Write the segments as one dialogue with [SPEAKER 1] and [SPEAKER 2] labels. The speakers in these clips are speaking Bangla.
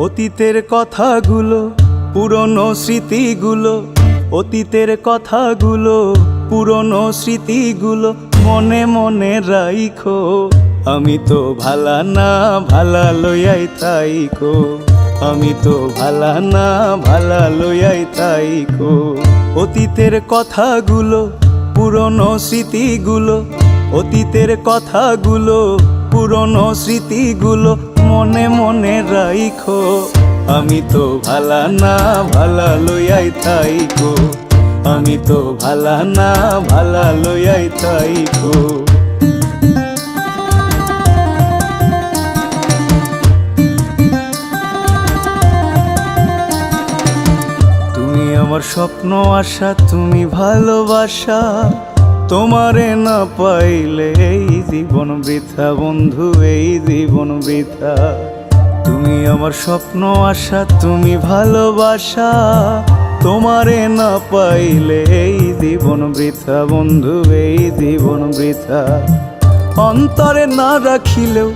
[SPEAKER 1] অতীতের কথাগুলো, পুরনো স্মৃতিগুলো, অতীতের কথাগুলো, পুরনো স্মৃতিগুলো মনে মনে রাইখো। আমি তো ভালা না ভালা লইয়াই তাইকো, আমি তো ভালা না ভালা লইয়াই তাইকো। অতীতের কথাগুলো, পুরনো স্মৃতিগুলো, অতীতের কথাগুলো, পুরনো স্মৃতিগুলো মনে মনে রাইখো। আমি তো ভালা না ভালা লইয়াই তাইকো, আমি তো ভালা না ভালা লইয়াই তাইকো। তুমি আমার স্বপ্ন আশা, তুমি ভালোবাসা, তোমারে না পাইলে এই জীবন বৃথা বন্ধু, এই জীবন বৃথা। তুমি আমার স্বপ্ন আশা, তুমি ভালোবাসা, তোমারে না পাইলে এই জীবন বৃথা বন্ধু, এই জীবন বৃথা। অন্তরে না রাখিলেও,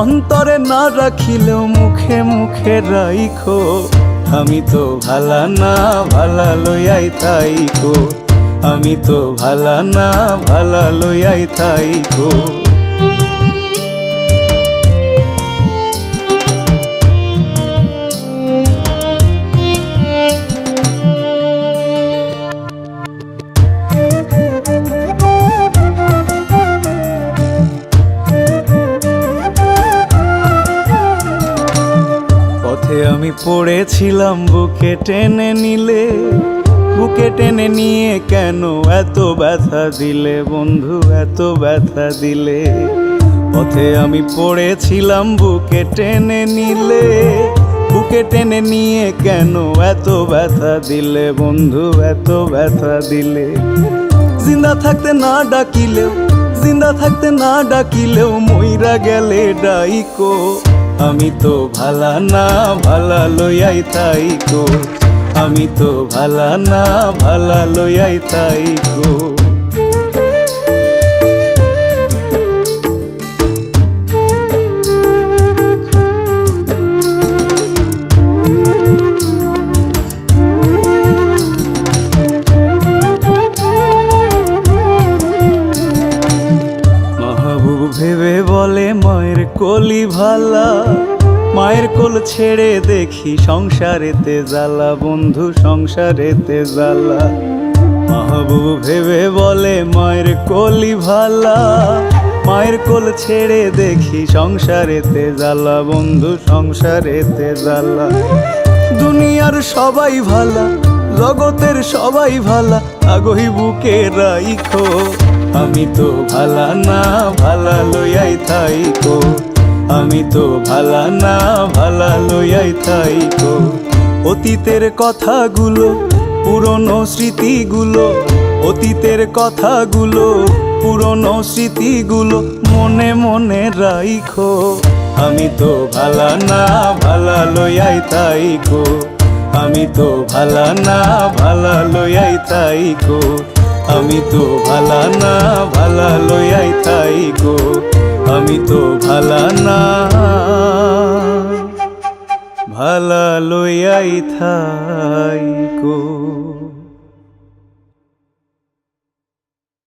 [SPEAKER 1] অন্তরে না রাখিলেও মুখে মুখে রাইখো। আমি তো ভালা না ভালা লইয়াই তাইকো, আমি তো ভালা না ভালা লইয়াই তাইকো। পথে আমি পড়েছিলাম, বুকে টেনে নিলে, বুকে টেনে নিয়ে কেন এত ব্যথা দিলে বন্ধু, এত ব্যথা দিলে। পথে আমি পড়েছিলাম, বুকে টেনে নিলে, বুকে টেনে নিয়ে কেন এত ব্যথা দিলে বন্ধু, এত ব্যথা দিলে। জিন্দা থাকতে না ডাকিলেও, জিন্দা থাকতে না ডাকিলেও মইরা গেলে ডাইকো। আমি তো ভালা না ভালা লইয়াই তাইকো, আমি তো ভালা না ভালা লইয়াই তাইকো। মাহবুব ভেবে বলে মায়ের কোলি ভালা, মায়ের কোল ছেড়ে দেখি সংসারেতে জ্বালা বন্ধু, সংসারেতে জ্বালা। মাহবুব ভেবে বলে মায়ের কোলি ভালা, মায়ের কোল ছেড়ে দেখি সংসারেতে জ্বালা বন্ধু, সংসারেতে জ্বালা। দুনিয়ার সবাই ভালা, জগতের সবাই ভালা, আগহি বুকে রাইখো। আমি তো ভালা না ভালা লইয়াই তাইকো, আমি তো ভালা না ভালা লইয়াই তাইকো। অতীতের কথাগুলো, পুরনো স্মৃতিগুলো, অতীতের কথাগুলো, পুরনো স্মৃতিগুলো মনে মনে রাইখো। আমি তো ভালা না ভালা লইয়াই তাইকো, আমি তো ভালা না ভালা লইয়াই তাইকো, আমি তো ভালা না ভালা লইয়াই তাইকো, আমি তো ভালা না ভালা লইয়াই থাইকো।